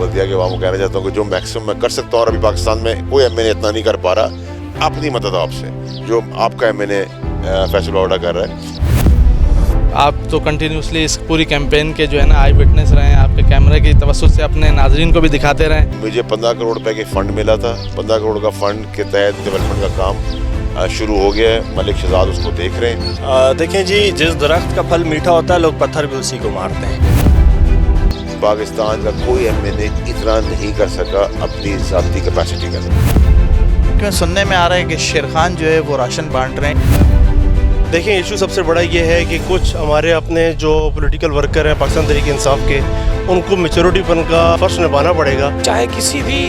बल्दिया के अवाम को कहना चाहता हूँ कि जो मैक्सिमम मैं कर सकता हूँ, और अभी पाकिस्तान में कोई एमएनए इतना नहीं कर पा रहा अपनी मदद आपसे, जो आपका एमएनए फैसल वाडा कर रहा है। आप तो कंटिन्यूसली इस पूरी कैंपेन के जो है ना आई विटनेस रहे हैं, आपके कैमरे की तवज्जो से अपने नाजरीन को भी दिखाते रहें। मुझे 15 करोड़ रुपए के फंड मिला था, 15 करोड़ का फंड के तहत डेवलपमेंट का काम शुरू हो गया है। मलिक शहजाद उसको देख रहे हैं। देखें जी, जिस दरख्त का फल मीठा होता है लोग पत्थर भी उसी को मारते हैं। पाकिस्तान का कोई एमएनए इतना नहीं कर सका अपनी ज़ाती कैपेसिटी के अंदर। सुनने में आ रहा है कि शेर खान जो है वो राशन बांट रहे हैं। देखिए, इशू सबसे बड़ा ये है कि कुछ हमारे अपने जो पॉलिटिकल वर्कर हैं पाकिस्तान तहरीक इंसाफ के, उनको मैच्योरिटीपन का फ़र्ज निभाना पड़ेगा। चाहे किसी भी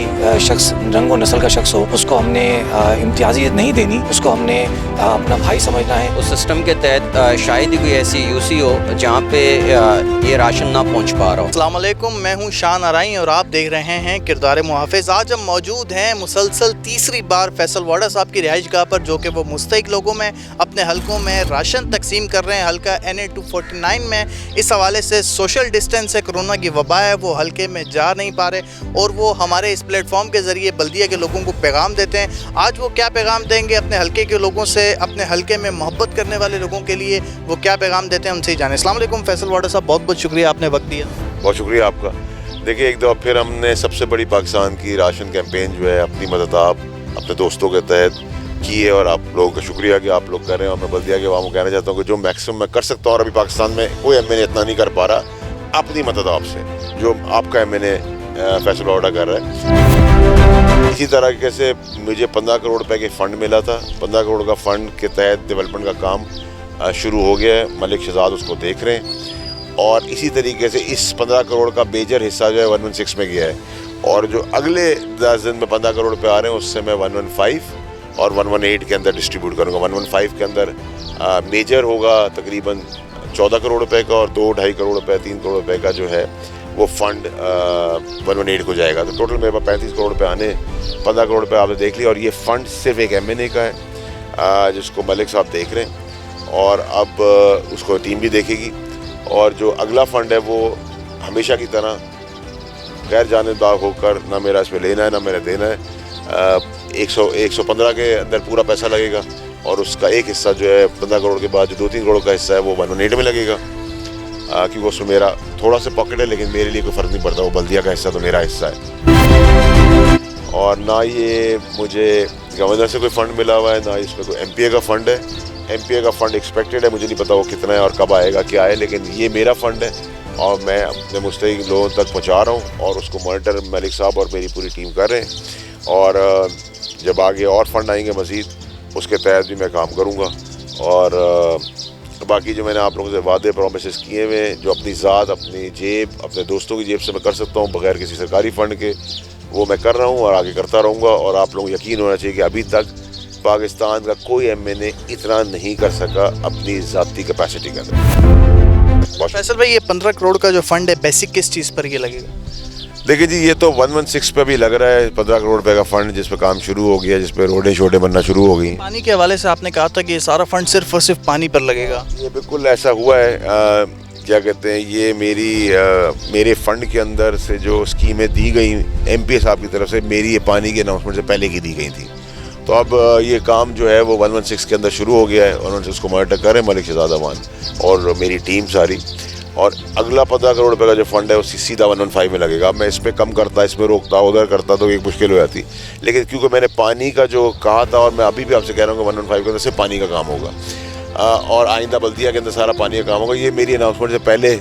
शख्स रंग और नस्ल का शख्स हो, उसको हमने इम्तियाजियत नहीं देनी, उसको हमने अपना भाई समझना है। उस सिस्टम के तहत शायद ही कोई ऐसी यूसी हो जहाँ पे ये राशन ना पहुँच पा रहा हो। अस्सलाम वालेकुम, मैं हूँ शान आराई और आप देख रहे हैं किरदार मुहाफ़िज़। आज हम मौजूद हैं मुसलसल तीसरी बार फैसल वाडा साहब की रिहाइश गाह पर, जो कि वो मुस्तहिक लोगों में अपने हलकों में राशन तकसीम कर रहे हैं। हल्का NA 249 में इस हवाले से सोशल डिस्टेंस है, कोरोना की वबा है, वो हल्के में जा नहीं पा रहे और वो हमारे इस प्लेटफॉर्म के ज़रिए बल्दिया के लोगों को पैगाम देते हैं। आज वो क्या पैगाम देंगे अपने हल्के के लोगों से, अपने हल्के में मोहब्बत करने वाले लोगों के लिए वो क्या पैगाम देते हैं, उनसे ही जाने। अस्सलाम वालेकुम फैसल वाडा साहब, बहुत बहुत शुक्रिया, आपने वक्त दिया। बहुत शुक्रिया आपका। देखिए, एक दफ़ा फिर हमने सबसे बड़ी पाकिस्तान की राशन कैंपेन जो है अपनी मदद आप अपने दोस्तों के तहत की है, और आप लोगों का शुक्रिया कि आप लोग कर रहे हैं। और मैं बल्दिया के अवाम को कहना चाहता हूँ कि जो मैक्सिमम मैं कर सकता हूँ, और अभी पाकिस्तान में कोई एमएनए इतना नहीं कर पा रहा अपनी मदद आपसे, जो आपका एमएनए फैसल वाडा कर रहा है। इसी तरह से मुझे 15 करोड़ रुपए के फ़ंड मिला था, 15 करोड़ का फ़ंड के तहत डेवलपमेंट का काम शुरू हो गया है। मलिक शहजाद उसको देख रहे हैं, और इसी तरीके से इस 15 करोड़ का मेजर हिस्सा जो है 116 में गया है, और जो अगले 10 दिन में 15 करोड़ रुपए आ रहे हैं उससे मैं 115 और 118 के अंदर डिस्ट्रीब्यूट करूँगा। 115 के अंदर मेजर होगा तकरीबन 14 करोड़ रुपए का, और 2-2.5 करोड़ रुपए 3 करोड़ रुपए का जो है वो फंड 118 को जाएगा। तो टोटल मेरे पास 35 करोड़ रुपए आने, 15 करोड़ रुपए आपने देख लिया। और ये फ़ंड सिर्फ एक एमएनए का है जिसको मलिक साहब देख रहे हैं, और अब उसको टीम भी देखेगी। और जो अगला फ़ंड है वो हमेशा की तरह गैर जानिबदार होकर, ना मेरा इसमें लेना है ना मेरा देना है। 115 के अंदर पूरा पैसा लगेगा, और उसका एक हिस्सा जो है 15 करोड़ के बाद जो 2-3 करोड़ का हिस्सा है वो 118 में लगेगा, क्योंकि उसमें मेरा थोड़ा सा पॉकेट है, लेकिन मेरे लिए कोई फ़र्क नहीं पड़ता। वो बल्दिया का हिस्सा तो मेरा हिस्सा है। और ना ये मुझे गवर्नर से कोई फ़ंड मिला हुआ है, ना इसमें कोई MPA का फ़ंड है। MPA का फ़ंड एक्सपेक्टेड है, मुझे नहीं पता वो कितना है और कब आएगा क्या है, लेकिन ये मेरा फ़ंड है और मैं अपने मुस्तहिक लोगों तक पहुँचा रहा हूँ, और उसको मॉनिटर मलिक साहब और मेरी पूरी टीम कर रहे हैं। और जब आगे और फंड आएंगे मज़ीद, उसके तहत भी मैं काम करूँगा। और बाकी जो मैंने आप लोगों से वादे प्रोमिस किए हुए हैं, जो अपनी ज़ात, अपनी जेब, अपने दोस्तों की जेब से मैं कर सकता हूँ बग़ैर किसी सरकारी फ़ंड के, वो मैं कर रहा हूँ और आगे करता रहूँगा। और आप लोगों को यकीन होना चाहिए कि अभी तक पाकिस्तान का कोई एमएनए इतना नहीं कर सका अपनी ज़ाती कैपेसिटी के अंदर। फैसल भाई, ये 15 करोड़ का जो फ़ंड है बेसिक किस चीज़ पर ये लगेगा? देखिए जी, ये तो 116 पे भी लग रहा है 15 करोड़ रुपए का फ़ंड, जिस पे काम शुरू हो गया, जिस पे रोडें शोडें बनना शुरू हो गई। पानी के हवाले से आपने कहा था कि ये सारा फंड सिर्फ और सिर्फ पानी पर लगेगा। ये बिल्कुल ऐसा हुआ है। क्या कहते हैं, ये मेरे फ़ंड के अंदर से जो स्कीमें दी गई MPA साहब की तरफ से, मेरी ये पानी के अनाउंसमेंट से पहले की दी गई थी। तो अब ये काम जो है वो 116 के अंदर शुरू हो गया है, और उनसे उसको मॉनिटर कर रहे हैं मलिक शहजाद अमान और मेरी टीम सारी। और अगला 15 करोड़ रुपए का जो फंड है वो सीधा 115 में लगेगा। मैं इस पर कम करता, इसमें रोकता, उधर करता तो एक मुश्किल हो जाती, लेकिन क्योंकि मैंने पानी का जो कहा था, और मैं अभी भी आपसे कह रहा हूँ कि 115 के अंदर सिर्फ पानी का काम होगा, और आइंदा बल्दिया के अंदर सारा पानी का काम होगा। ये मेरी अनाउंसमेंट से पहले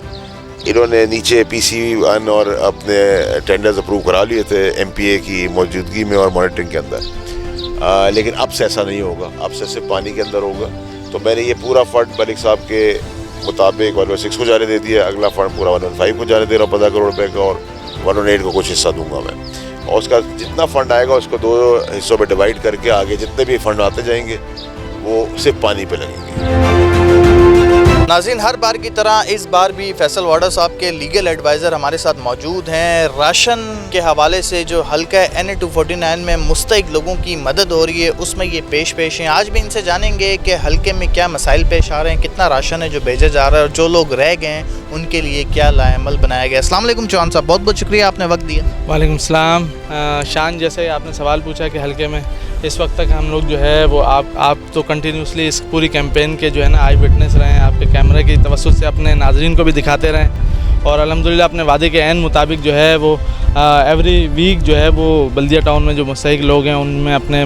इन्होंने नीचे PC1 और अपने टेंडर्स अप्रूव करा लिए थे MPA की मौजूदगी में और मॉनिटरिंग के अंदर, लेकिन अब से ऐसा नहीं होगा, अब से सिर्फ पानी के अंदर होगा। तो मैंने ये पूरा फंड मलिक साहब के मुताबिक 116 को जाने दे दिया, अगला फंड पूरा 115 को जाने दे रहा हूँ 15 करोड़ रुपए का, और 118 को कुछ हिस्सा दूंगा मैं। और उसका जितना फ़ंड आएगा उसको 2 हिस्सों में डिवाइड करके आगे जितने भी फ़ंड आते जाएंगे वो सिर्फ पानी पे लगेंगे। नाज़रीन, हर बार की तरह इस बार भी फैसल वाडा साहब के लीगल एडवाइज़र हमारे साथ मौजूद हैं। राशन के हवाले से जो हल्का NA 249 में मुस्तहिक लोगों की मदद हो रही है, उसमें ये पेश हैं। आज भी इनसे जानेंगे कि हल्के में क्या मसाइल पेश आ रहे हैं, कितना राशन है जो भेजा जा रहा है, और जो लोग रह गए हैं ان کے لیے کیا लाएअमल बनाया गया। अस्सलाम वालेकुम चौहान साहब, बहुत बहुत शुक्रिया आपने वक्त दिया। वालेकुम सलाम। शान, जैसे आपने सवाल पूछा कि हल्के में इस वक्त तक हम लोग जो है वो आप तो कंटिन्यूसली इस पूरी कैंपेन के जो है ना आई विटनेस रहे हैं, आपके कैमरे की तवज्जुह से अपने नाजरीन को भी दिखाते रहें और अल्हम्दुलिल्लाह अपने वादे के ऐन मुताबिक जो है वो एवरी वीक जो है वो बल्दिया टाउन में जो मुस्तहिक लोग हैं उनमें अपने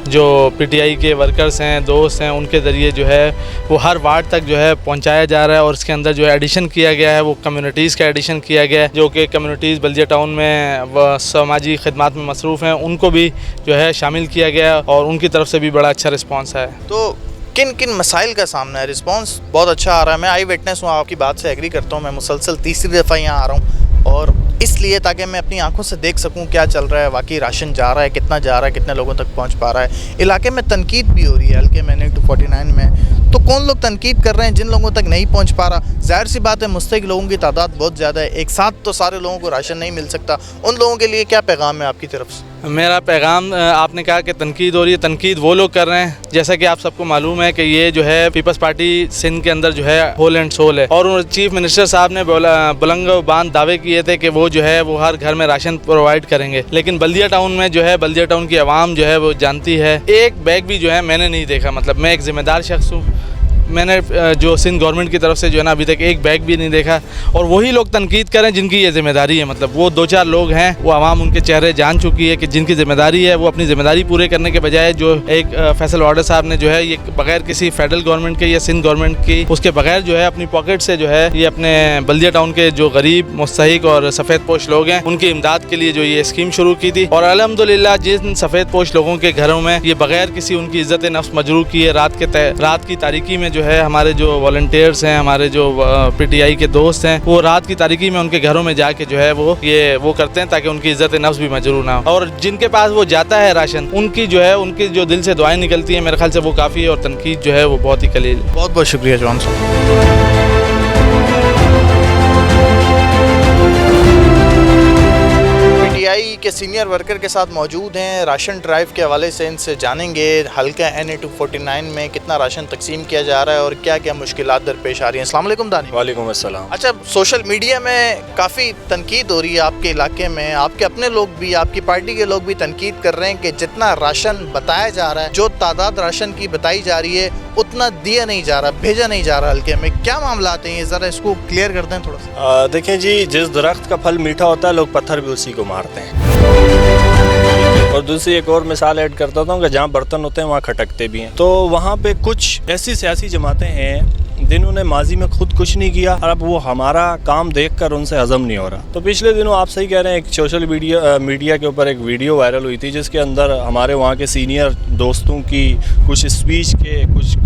जो पीटीआई के वर्कर्स हैं, दोस्त हैं, उनके ज़रिए जो है वो हर वार्ड तक जो है पहुंचाया जा रहा है और इसके अंदर जो है एडिशन किया गया है, वो कम्युनिटीज़ का एडिशन किया गया है, जो कि कम्युनिटीज़ बल्दिया टाउन में व समाजी खिदमात में मसरूफ़ हैं, उनको भी जो है शामिल किया गया है और उनकी तरफ से भी बड़ा अच्छा रिस्पॉन्स है। तो किन किन मसाइल का सामना है? रिस्पांस बहुत अच्छा आ रहा है। मैं आई विटनेस हूँ, आपकी बात से एग्री करता हूँ। मैं मुसलसल तीसरी दफ़ा यहाँ आ रहा हूँ और इसलिए ताकि मैं अपनी आंखों से देख सकूं क्या चल रहा है, वाकई राशन जा रहा है, कितना जा रहा है, कितने लोगों तक पहुंच पा रहा है। इलाके में तनकीद भी हो रही है हल्के में 249 में, तो कौन लोग तनकीद कर रहे हैं जिन लोगों तक नहीं पहुंच पा रहा? जाहिर सी बात है मुस्तहिक लोगों की तादाद बहुत ज़्यादा है, एक साथ तो सारे लोगों को राशन नहीं मिल सकता। उन लोगों के लिए क्या पैगाम है आपकी तरफ से? मेरा पैगाम, आपने कहा कि तनकीद हो रही है, तनकीद वो लोग कर रहे हैं जैसा कि आप सबको मालूम है कि ये जो है पीपल्स पार्टी सिंध के अंदर जो है होल एंड सोल है और चीफ मिनिस्टर साहब ने बुलंद बांध दावे किए थे कि वो जो है वो हर घर में राशन प्रोवाइड करेंगे, लेकिन बल्दिया टाउन में जो है बल्दिया टाउन की आवाम जो है वो जानती है, एक बैग भी जो है मैंने नहीं देखा। मतलब मैं एक ज़िम्मेदार शख्स हूँ, मैंने जो सिंध गवर्नमेंट की तरफ से जो है ना अभी तक एक बैग भी नहीं देखा और वही लोग तनकीद करें जिनकी ये ज़िम्मेदारी है। मतलब वो 2-4 लोग हैं, वो आवाम उनके चेहरे जान चुकी है कि जिनकी ज़िम्मेदारी है, वो अपनी ज़िम्मेदारी पूरे करने के बजाय जो एक फैसल वाडा साहब ने जो है ये बगैर किसी फेडरल गवर्नमेंट के या सिंध गवर्नमेंट की उसके बगैर जो है अपनी पॉकेट से जो है ये अपने बल्दिया टाउन के जो गरीब मुस्तहिक और सफ़ेद पोश लोग हैं उनकी इमदाद के लिए जो ये स्कीम शुरू की थी और अल्हम्दुलिल्लाह जिन सफ़ेद पोश लोगों के घरों में ये बगैर किसी उनकी इज़्ज़त नफ्स मजरूह किए रात की तारीकी में जो है हमारे जो वॉलंटियर्स हैं, हमारे जो पीटीआई के दोस्त हैं, वो रात की तारीकी में उनके घरों में जाके जो है वो करते हैं ताकि उनकी इज़्ज़त नफ्स भी मजरूह ना हो और जिनके पास वो जाता है राशन उनकी जो है उनकी जो दिल से दुआएं निकलती हैं, मेरे ख्याल से वो काफ़ी है और तनकीद जो है वो बहुत ही कलील। बहुत बहुत शुक्रिया चौहान साहब। पीटीआई के सीनियर वर्कर के साथ मौजूद हैं, राशन ड्राइव के हवाले से इनसे जानेंगे हल्का NA-249 में कितना राशन तकसीम किया जा रहा है और क्या क्या मुश्किलात दरपेश आ रही हैं। अस्सलाम वालेकुम दानी। वालेकुम अस्सलाम। अच्छा, सोशल मीडिया में काफ़ी तनकीद हो रही है आपके इलाके में, आपके अपने लोग भी, आपकी पार्टी के लोग भी तनकीद कर रहे हैं कि जितना राशन बताया जा रहा है, जो तादाद राशन की बताई जा रही है उतना दिया नहीं जा रहा, भेजा नहीं जा रहा हल्के में। क्या मामला आते हैं, ज़रा इसको क्लियर कर दें थोड़ा सा। देखें जी, जिस दरख्त का फल मीठा होता है लोग पत्थर भी उसी को मारते हैं। और दूसरी एक और मिसाल ऐड करता हूँ कि जहाँ बर्तन होते हैं वहाँ खटकते भी हैं। तो वहाँ पे कुछ ऐसी सियासी जमातें हैं जिन्होंने माजी में खुद कुछ नहीं किया और अब वो हमारा काम देखकर उनसे हजम नहीं हो रहा। तो पिछले दिनों आप सही कह रहे हैं, एक सोशल मीडिया के ऊपर एक वीडियो वायरल हुई थी जिसके अंदर हमारे वहाँ के सीनियर दोस्तों की कुछ स्पीच के कुछ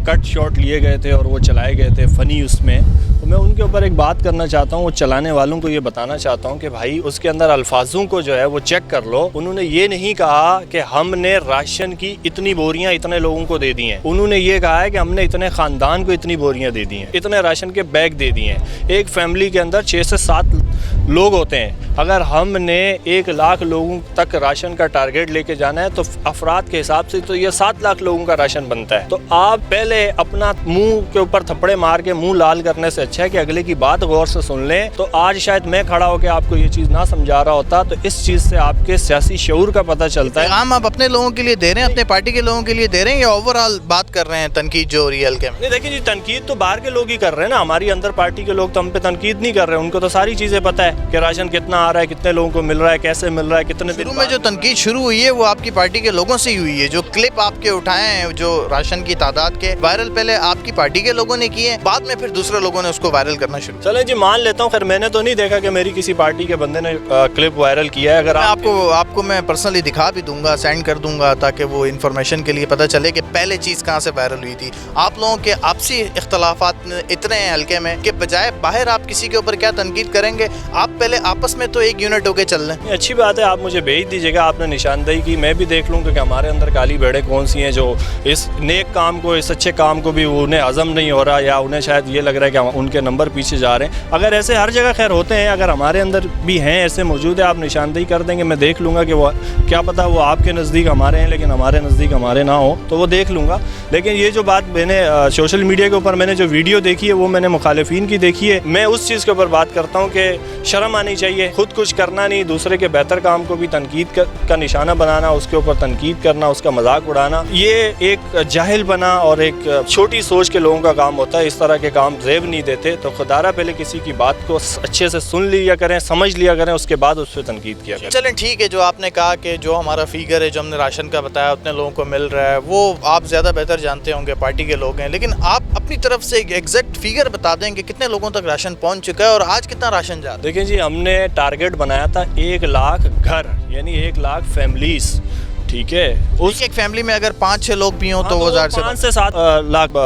कट शॉट लिए गए थे और वो चलाए गए थे फ़नी उसमें। तो मैं उनके ऊपर एक बात करना चाहता हूँ, वो चलाने वालों को ये बताना चाहता हूँ कि भाई उसके अंदर अल्फाजों को जो है वो चेक कर लो। उन्होंने ये नहीं कहा कि हमने राशन की इतनी बोरियां इतने लोगों को दे दी हैं, उन्होंने ये कहा है कि हमने इतने ख़ानदान को इतनी बोरियां दे दी हैं, इतने राशन के बैग दे दिए हैं। एक फैमिली के अंदर 6 से 7 लोग होते हैं। अगर हमने 1 लाख लोगों तक राशन का टारगेट लेके जाना है तो अफराद के हिसाब से तो ये 7 लाख लोगों का राशन बनता है। तो आप पहले अपना मुंह के ऊपर थप्पड़े मार के मुंह लाल करने से अच्छा है कि अगले की बात गौर से सुन लें। तो आज शायद मैं खड़ा होकर आपको ये चीज़ ना समझा रहा होता, तो इस चीज़ से आपके सियासी शऊर का पता चलता है। पैगाम आप अपने लोगों के लिए दे रहे हैं, अपने पार्टी के लोगों के लिए दे रहे हैं या ओवरऑल बात कर रहे हैं तनकीद जो हो रही है हल्के में? नहीं, देखिए जी, तनकीद तो बाहर के लोग ही कर रहे हैं ना, हमारी अंदर पार्टी के लोग तो हम पे तनकीद नहीं कर रहे हैं। उनको तो सारी चीज़ें पता है कि राशन कितना आ रहा है, कितने लोगों को मिल रहा है, कैसे मिल रहा है, कितने शुरू में जो तनकीद शुरू हुई है वो आपकी पार्टी के लोगों से ही हुई है। जो क्लिप आपके उठाए हैं जो राशन की तादाद के वायरल, पहले आपकी पार्टी के लोगों ने किए, बाद में फिर दूसरे लोगों ने उसको वायरल करना शुरू। चलें जी, मान लेता हूँ, खैर मैंने तो नहीं देखा कि मेरी किसी पार्टी के बंदे ने क्लिप वायरल किया है। अगर आपको मैं पर्सनली दिखा भी दूंगा, सेंड कर दूंगा ताकि वो इन्फॉर्मेशन के लिए पता चले कि पहले चीज़ कहाँ से वायरल हुई थी। आप लोगों के आपसी इख्तलाफात इतने हैं हल्के में कि बजाय बाहर आप किसी के ऊपर क्या तनकीद करेंगे, आप पहले आपस में तो एक यूनिट होकर चल लें। अच्छी बात है, आप मुझे भेज दीजिएगा, आपने निशानदेही की, मैं भी देख लूँ कि हमारे अंदर काली भेड़ें कौन सी हैं जो इस नेक काम को, इस अच्छे काम को भी उन्हें हजम नहीं हो रहा या उन्हें शायद ये लग रहा है कि उनके کے نمبر پیچھے جا رہے ہیں. اگر ایسے ہر جگہ خیر ہوتے ہیں, اگر ہمارے اندر بھی ہیں ایسے موجود ہیں, آپ نشاندہی کر دیں گے, میں دیکھ لوں گا کہ وہ کیا پتہ وہ آپ کے نزدیک ہمارے ہیں لیکن ہمارے نزدیک ہمارے نہ ہوں, تو وہ دیکھ لوں گا. لیکن یہ جو بات میں نے سوشل میڈیا کے اوپر میں نے جو ویڈیو دیکھی ہے وہ میں نے مخالفین کی دیکھی ہے. میں اس چیز کے اوپر بات کرتا ہوں کہ شرم آنی چاہیے, خود کچھ کرنا نہیں, دوسرے کے بہتر کام کو بھی تنقید کا نشانہ بنانا, اس کے اوپر تنقید کرنا, اس کا مذاق اڑانا, یہ ایک جاہل بنا اور ایک چھوٹی سوچ کے لوگوں کا کام ہوتا ہے. اس طرح کے کام زیب نہیں دیتے. تو خدارہ پہلے کسی کی بات کو اچھے سے سن لیا کریں, سمجھ لیا کریں, اس کے بعد اس پہ تنقید کیا کریں. چلیں ٹھیک ہے, جو آپ نے کہا کہ جو ہمارا فیگر ہے جو ہم نے راشن کا بتایا اتنے لوگوں کو مل رہا ہے, وہ آپ زیادہ بہتر جانتے ہوں گے, پارٹی کے لوگ ہیں, لیکن آپ اپنی طرف سے ایک ایگزیکٹ فیگر بتا دیں کہ کتنے لوگوں تک راشن پہنچ چکا ہے اور آج کتنا راشن جا رہا ہے. دیکھیں جی, ہم نے ٹارگیٹ بنایا تھا 1 لاکھ گھر, یعنی 1 لاکھ فیملیز. ٹھیک ہے, اس ایک فیملی میں اگر 5-6 لوگ بھی ہوں تو وہ 5 سے 7 لاکھ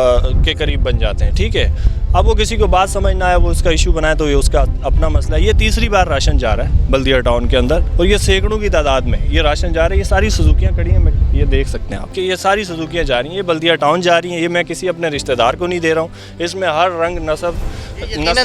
کے قریب بن جاتے ہیں. ٹھیک ہے, اب وہ کسی کو بات سمجھ نہ آئے, وہ اس کا ایشو بنائے تو یہ اس کا اپنا مسئلہ ہے. یہ تیسری بار راشن جا رہا ہے بلدیہ ٹاؤن کے اندر, اور یہ سینکڑوں کی تعداد میں یہ راشن جا رہا ہے. یہ ساری سزوکیاں کھڑی ہیں, یہ دیکھ سکتے ہیں آپ کہ یہ ساری سزوکیاں جا رہی ہیں, یہ بلدیہ ٹاؤن جا رہی ہیں. یہ میں کسی اپنے رشتہ دار کو نہیں دے رہا ہوں, اس میں ہر رنگ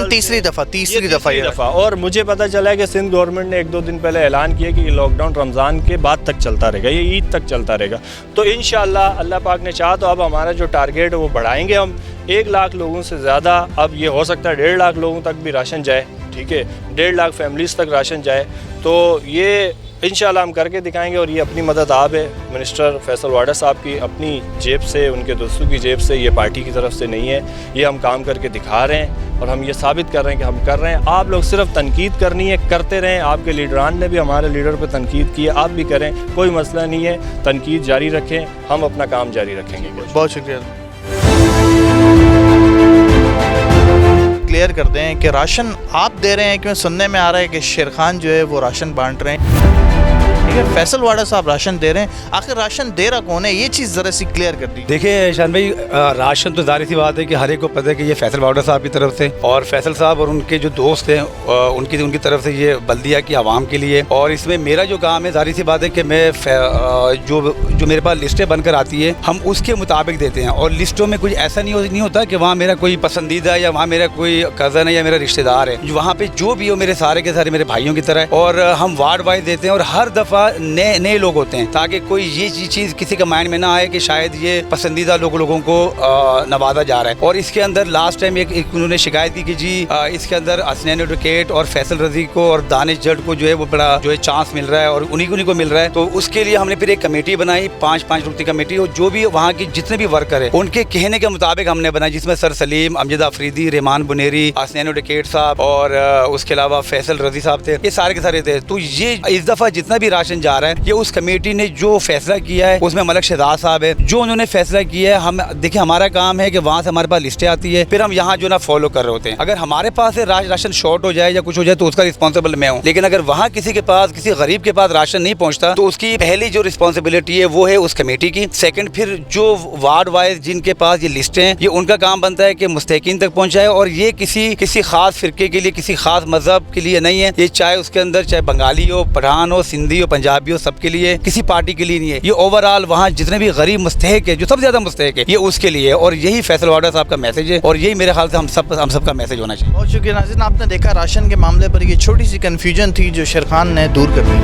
تیسری دفعہ. اور مجھے پتہ چلا ہے کہ سندھ گورنمنٹ نے 1-2 دن پہلے اعلان کیا کہ یہ لاک ڈاؤن رمضان کے بعد تک چلتا رہے گا, یہ عید تک چلتا رہے گا. تو انشاءاللہ اللہ پاک نے چاہا تو اب ہمارا جو ٹارگیٹ ہے وہ بڑھائیں گے ہم 1 لاکھ لوگوں سے زیادہ. اب یہ ہو سکتا ہے 1.5 لاکھ لوگوں تک بھی راشن جائے. ٹھیک ہے, 1.5 لاکھ فیملیز تک راشن جائے, تو یہ انشاءاللہ ہم کر کے دکھائیں گے. اور یہ اپنی مدد آپ ہے منسٹر فیصل واڈا صاحب کی اپنی جیب سے, ان کے دوستوں کی جیب سے, یہ پارٹی کی طرف سے نہیں ہے. یہ ہم کام کر کے دکھا رہے ہیں اور ہم یہ ثابت کر رہے ہیں کہ ہم کر رہے ہیں. آپ لوگ صرف تنقید کرنی ہے, کرتے رہیں. آپ کے لیڈران نے بھی ہمارے لیڈر پہ تنقید کی ہے, آپ بھی کریں, کوئی مسئلہ نہیں ہے. تنقید جاری رکھیں, ہم اپنا کام جاری رکھیں گے. بہت شکریہ. کلیئر کر دیں کہ راشن آپ دے رہے ہیں, کیوں سننے میں آ رہا ہے کہ شیر خان جو ہے وہ راشن بانٹ رہے ہیں. فیصل واڈا صاحب راشن دے رہے ہیں, آخر راشن دے رہا کون ہے, یہ چیز ذرا سی کلیئر کر دی. دیکھیں شان بھائی, راشن تو ظاہر سی بات ہے کہ ہر ایک کو پتہ ہے کہ یہ فیصل واڈا صاحب کی طرف سے, اور فیصل صاحب اور ان کے جو دوست ہیں ان کی طرف سے یہ بلدیہ کی عوام کے لیے. اور اس میں میرا جو کام ہے, ظاہر سی بات ہے کہ میں جو میرے پاس لسٹیں بن کر آتی ہے ہم اس کے مطابق دیتے ہیں. اور لسٹوں میں کچھ ایسا نہیں ہوتا کہ وہاں میرا کوئی پسندیدہ یا وہاں میرا کوئی کزن ہے یا میرا رشتہ دار ہے. وہاں پہ جو بھی ہو میرے سارے کے سارے میرے بھائیوں کی طرح, اور ہم وارڈ وائز دیتے ہیں. اور ہر دفعہ نئے لوگ ہوتے ہیں, تاکہ کوئی یہ چیز کسی کا مائنڈ میں نہ آئے کہ شاید یہ پسندیدہ لوگوں کو نوازا جا رہا ہے. اور اس کے اندر لاسٹ ٹائم ایک انہوں نے شکایت کی کہ جی اس کے اندر حسنین ایڈوکیٹ اور فیصل رضی کو اور دانش جٹ کو جو ہے وہ بڑا جو ہے چانس مل رہا ہے اور انہیں کو مل رہا ہے. تو اس کے لیے ہم نے پھر ایک کمیٹی بنائی, 5 رکن کمیٹی, اور جو بھی وہاں کی جتنے بھی ورکر ہیں ان کے کہنے کے مطابق ہم نے بنائی, جس میں سر سلیم, امجد آفریدی, رحمان بنیری, حسنین ایڈوکیٹ صاحب اور اس کے علاوہ فیصل رضی صاحب تھے. یہ سارے کے سارے تھے. تو یہ اس دفعہ جتنا بھی راشن جا رہا ہے یہ اس کمیٹی نے جو فیصلہ کیا ہے, اس میں ملک شہزاد صاحب ہے, جو انہوں نے فیصلہ کیا ہے. ہم دیکھیں ہمارا کام ہے کہ وہاں سے ہمارے پاس لسٹیں آتی ہے, پھر ہم یہاں جو نا فالو کر رہے ہوتے ہیں. اگر ہمارے پاس سے راشن شارٹ ہو جائے یا کچھ ہو جائے تو اس کا رسپانسبل میں ہوں, لیکن اگر وہاں کسی کے پاس کسی غریب کے پاس راشن نہیں پہنچتا تو اس کی پہلی جو رسپانسبلٹی ہے وہ ہے اس کمیٹی کی. سیکنڈ, پھر جو وارڈ وائز جن کے پاس یہ لسٹیں ہیں یہ ان کا کام بنتا ہے کہ مستحقین تک پہنچائے. اور یہ کسی خاص فرقے کے لیے, کسی خاص مذہب کے لیے نہیں ہے. یہ چاہے اس کے اندر چاہے بنگالی ہو, پٹھان ہو, سندھی ہو, پنجابی ہو, سب کے لیے, کسی پارٹی کے لیے نہیں ہے. یہ اوور آل وہاں جتنے بھی غریب مستحق ہے, جو سب سے زیادہ مستحق ہے, یہ اس کے لیے ہے. اور یہی فیصل واڈا صاحب کا میسج ہے, اور یہی میرے خیال سے ہم سب کا میسج ہونا چاہیے. بہت شکریہ. ناظرین, آپ نے دیکھا راشن کے معاملے پر یہ چھوٹی سی کنفیوژن تھی جو شیر خان نے دور کر دی.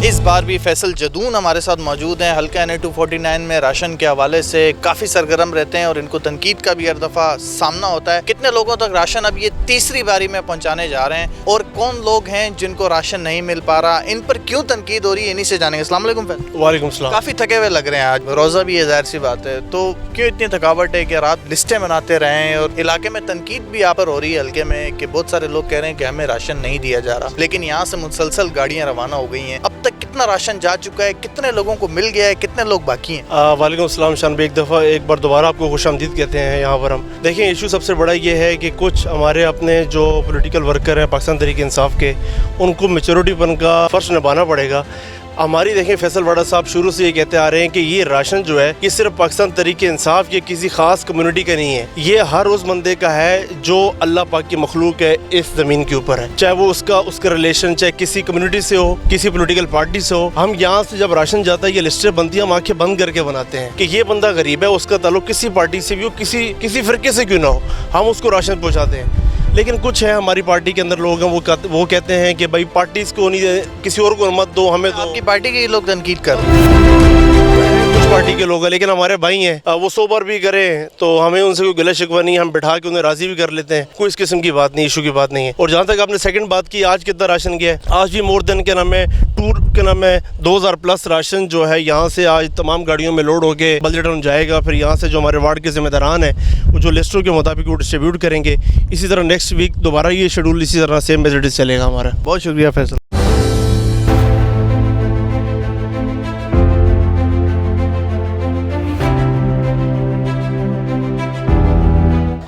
اس بار بھی فیصل جدون ہمارے ساتھ موجود ہیں. حلقہ NA 249 میں راشن کے حوالے سے کافی سرگرم رہتے ہیں اور ان کو تنقید کا بھی ہر دفعہ سامنا ہوتا ہے. کتنے لوگوں تک راشن اب یہ تیسری باری میں پہنچانے جا رہے ہیں, اور کون لوگ ہیں جن کو راشن نہیں مل پا رہا, ان پر کیوں تنقید ہو رہی ہے, انہی سے جانیں گے. السلام علیکم فیصل. وعلیکم السلام. کافی تھکے ہوئے لگ رہے ہیں, آج روزہ بھی ہے, ظاہر سی بات ہے, تو کیوں اتنی تھکاوٹ ہے کہ رات لسٹیں بناتے رہیں؟ اور علاقے میں تنقید بھی آپ پر ہو رہی ہے حلقے میں کہ بہت سارے لوگ کہہ رہے ہیں کہ ہمیں راشن نہیں دیا جا رہا, لیکن یہاں سے مسلسل گاڑیاں روانہ ہو گئی ہیں. اب تک کتنا راشن جا چکا ہے, کتنے لوگوں کو مل گیا ہے, کتنے لوگ باقی ہیں؟ وعلیکم السلام شان بھائی, ایک بار دوبارہ آپ کو خوش آمدید کہتے ہیں یہاں پر. ہم دیکھیں ایشو سب سے بڑا یہ ہے کہ کچھ ہمارے اپنے جو پولیٹیکل ورکر ہیں پاکستان تحریک انصاف کے, ان کو میچورٹی پن کا فرض نبھانا پڑے گا. हमारी देखें फैसल वाडा साहब शुरू से ये कहते आ रहे हैं कि ये राशन जो है ये सिर्फ पाकिस्तान तरीके इंसाफ या किसी खास कम्युनिटी का नहीं है, ये हर उस बंदे का है जो अल्लाह पाक की मखलूक है इस ज़मीन के ऊपर है, चाहे वो उसका रिलेशन चाहे किसी कम्युनिटी से हो, किसी पॉलिटिकल पार्टी से हो। हम यहाँ से जब राशन जाता है ये लिस्टें बनती है, हम आंखें बंद करके बनाते हैं कि ये बंदा गरीब है, उसका ताल्लुक किसी पार्टी से भी हो, किसी फ़िरके से क्यों ना हो, हम उसको राशन पहुँचाते हैं। लेकिन कुछ है हमारी पार्टी के अंदर लोग हैं वो कहते हैं कि भाई पार्टीज़ को नहीं, किसी और को मत दो, हमें दो। आपकी पार्टी के ये लोग तनकीद कर रहे हैं, कुछ पार्टी के लोग हैं, लेकिन हमारे भाई हैं, वो 100 बार भी करें तो हमें उनसे कोई गिला शिकवा नहीं, हम बिठा के उन्हें राज़ी भी कर लेते हैं, कोई इस किस्म की बात नहीं, इशू की बात नहीं है। और जहाँ तक आपने सेकंड बात की आज कितना राशन गया है, आज भी मोर देन के नाम है 2000 प्लस राशन जो है यहाँ से आज तमाम गाड़ियों में लोड होकर बल्दी टाउन जाएगा। फिर यहाँ से जो हमारे वार्ड के जिम्मेदारान हैं वो जो लिस्टों के मुताबिक वो डिस्ट्रीब्यूट करेंगे। इसी तरह नेक्स्ट वीक दोबारा ये शेड्यूल इसी तरह सेम मेथड चलेगा हमारा। बहुत शुक्रिया फैसल।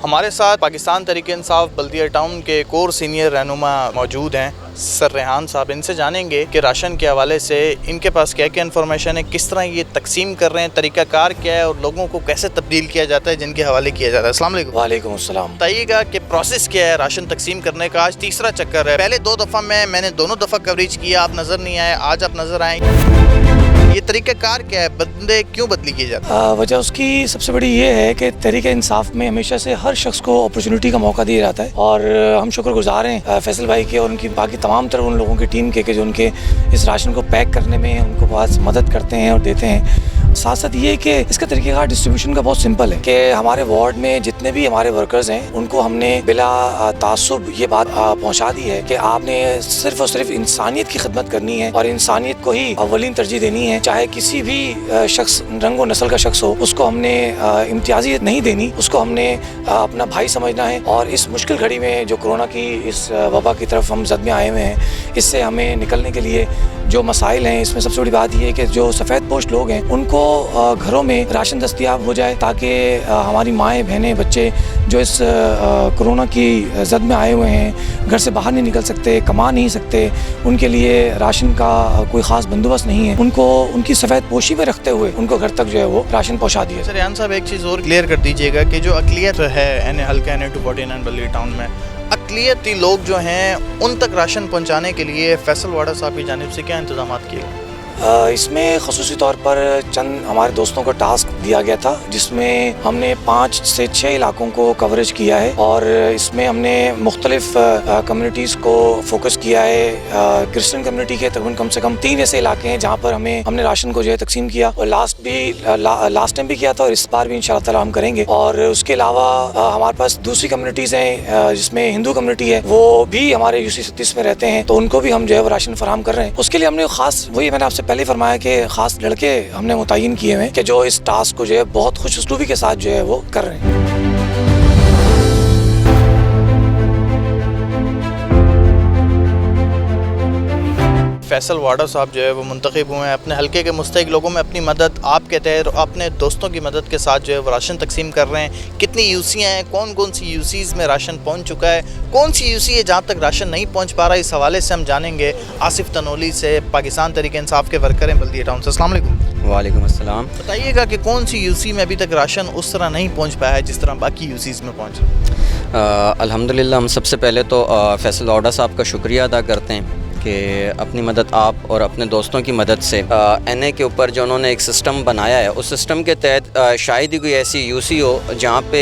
हमारे साथ पाकिस्तान तरीके इंसाफ बल्दिया टाउन के कोर सीनियर रहनुमा मौजूद हैं सर रेहान साहब। इनसे जानेंगे कि राशन के हवाले से इनके पास क्या क्या इन्फॉर्मेशन है, किस तरह ये तकसीम कर रहे हैं, तरीक़ाकार क्या है और लोगों को कैसे तब्दील किया जाता है, जिनके हवाले किया जाता है। अस्सलाम वालेकुम। वालेकुम अस्सलाम। बताइएगा कि प्रोसेस क्या है राशन तकसीम करने का। आज तीसरा चक्कर है, पहले 2 दफ़ा मैंने दोनों दफ़ा कवरेज किया, आप नज़र नहीं आए, आज आप नज़र आए। ये तरीक़ाकार क्या है, बंदे क्यों बदली किए जाते हैं? वजह उसकी सबसे बड़ी ये है कि तहरीक इंसाफ में हमेशा से हर शख्स को अपॉर्चुनिटी का मौका दिया जाता है और हम शुक्रगुजार हैं फैसल भाई के और उनकी बाकी तमाम तरह उन लोगों की टीम के जो उनके इस राशन को पैक करने में उनको बहुत मदद करते हैं और देते हैं। साथ साथ ये कि इसका तरीक़ेकार डिस्ट्रीब्यूशन का बहुत सिंपल है कि हमारे वार्ड में जितने भी हमारे वर्कर्स हैं उनको हमने बिला तासुब ये बात पहुंचा दी है कि आपने सिर्फ और सिर्फ इंसानियत की खिदमत करनी है और इंसानियत को ही अव्वलीन तरजीह देनी है। चाहे किसी भी शख्स रंग व नस्ल का शख्स हो, उसको हमने इम्तियाजियत नहीं देनी, उसको हमने अपना भाई समझना है। और इस मुश्किल घड़ी में जो कोरोना की इस वबा की तरफ हम जद में आए हुए हैं, इससे हमें निकलने के लिए जो मसाइल हैं, इसमें सबसे बड़ी बात ये है कि जो सफ़ेद पोश लोग हैं उनको घरों में राशन दस्तयाब हो जाए ताकि हमारी माएँ बहनें बच्चे जो इस कोरोना की जद में आए हुए हैं, घर से बाहर नहीं निकल सकते, कमा नहीं सकते, उनके लिए राशन का कोई ख़ास बंदोबस्त नहीं है, उनको उनकी सफ़ेद पोशी में रखते हुए उनको घर तक जो है वो राशन पहुँचा दिया। सर रेहान साहब, एक चीज़ और क्लियर कर दीजिएगा कि जो अक़लियत है हल्का NA-249 बल्दिया टाउन में, अक़लियती लोग जो हैं उन तक राशन पहुंचाने के लिए फैसल वाडा साहब की जानिब से क्या इंतजाम किए गए? इसमें ख़ुसूसी तौर पर चंद हमारे दोस्तों को टास्क दिया गया था जिसमें हमने 5 से 6 इलाकों को कवरेज किया है और इसमें हमने मुख्तलिफ कम्युनिटीज़ को फोकस किया है। क्रिश्चियन कम्युनिटी के तकरीबन कम से कम 3 ऐसे इलाके हैं जहाँ पर हमने राशन को जो है तकसीम किया और लास्ट टाइम भी किया था और इस बार भी इंशाअल्लाह ताला हम करेंगे। और उसके अलावा हमारे पास दूसरी कम्युनिटीज़ हैं जिसमें हिंदू कम्युनिटी है, वो भी हमारे UC 37 में रहते हैं, तो उनको भी हम जो है वो राशन फराहम कर रहे हैं। उसके लिए हमने ख़ास वही मैंने आपसे पहले फरमाया कि खास लड़के हमने मुतय्यन किए हैं कि जो इस टास्क को जो है बहुत खुश उसलूबी के साथ जो है वो कर रहे हैं। फैसल वाडा साहब जो है वो मुंतखब हुए हैं, अपने हल्के के मुस्तहिक लोगों में अपनी मदद आपके तहत अपने दोस्तों की मदद के साथ जो है वो राशन तकसीम कर रहे हैं। कितनी UC हैं, कौन कौन सी UCs में राशन पहुंच चुका है, कौन सी UC है जहां तक राशन नहीं पहुंच पा रहा, इस हवाले से हम जानेंगे आसिफ तनोली से, पाकिस्तान तरीके इंसाफ के वर्कर हैं बल्दिया टाउन से। अस्सलाम वालेकुम। वालेकुम अस्सलाम। बताइएगा कि कौन सी UC में अभी तक राशन उस तरह नहीं पहुँच पाया है जिस तरह बाकी UCs में पहुँच रहा है? अल्हम्दुलिल्लाह, हम सबसे पहले तो फैसल वाडा साहब का शुक्रिया अदा करते हैं कि अपनी मदद आप और अपने दोस्तों की मदद से NA के ऊपर जो उन्होंने एक सिस्टम बनाया है, उस सिस्टम के तहत शायद ही कोई ऐसी UC हो जहाँ पे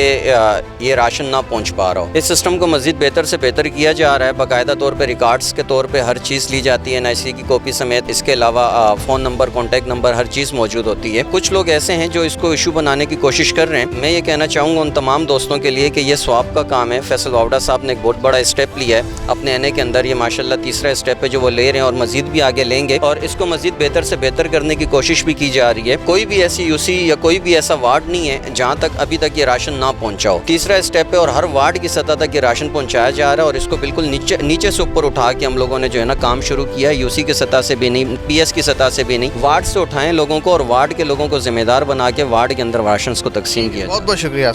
ये राशन ना पहुँच पा रहा हो। इस सिस्टम को मज़ीद बेहतर से बेहतर किया जा रहा है। बाकायदा तौर पे रिकॉर्ड्स के तौर पे हर चीज़ ली जाती है, NIC की कॉपी समेत। इसके अलावा फ़ोन नंबर, कॉन्टैक्ट नंबर, हर चीज़ मौजूद होती है। कुछ लोग ऐसे हैं जो इसको इशू बनाने की कोशिश कर रहे हैं। मैं ये कहना चाहूँगा उन तमाम दोस्तों के लिए कि ये स्वाब का काम है। फैसल वाडा साहब ने एक बहुत बड़ा स्टेप लिया है अपने NA के अंदर। ये माशाल्लाह तीसरा स्टेप है जो वो ले रहे हैं और मज़ीद भी आगे लेंगे और इसको मज़ीद बेहतर से बेहतर करने की कोशिश भी की जा रही है। कोई भी ऐसी UC या कोई भी ऐसा वार्ड नहीं है जहाँ तक अभी तक ये राशन ना पहुँचा हो। तीसरा स्टेप है और हर वार्ड की सतह तक ये राशन पहुँचाया जा रहा है और इसको बिल्कुल नीचे से ऊपर उठा के हम लोगों ने जो है ना काम शुरू किया है। UC की सतह से भी नहीं, PS की सतह से भी नहीं, वार्ड से उठाएं लोगों को और वार्ड के लोगों को जिम्मेदार बना के वार्ड के अंदर राशन को तकसीम किया। बहुत बहुत शुक्रिया।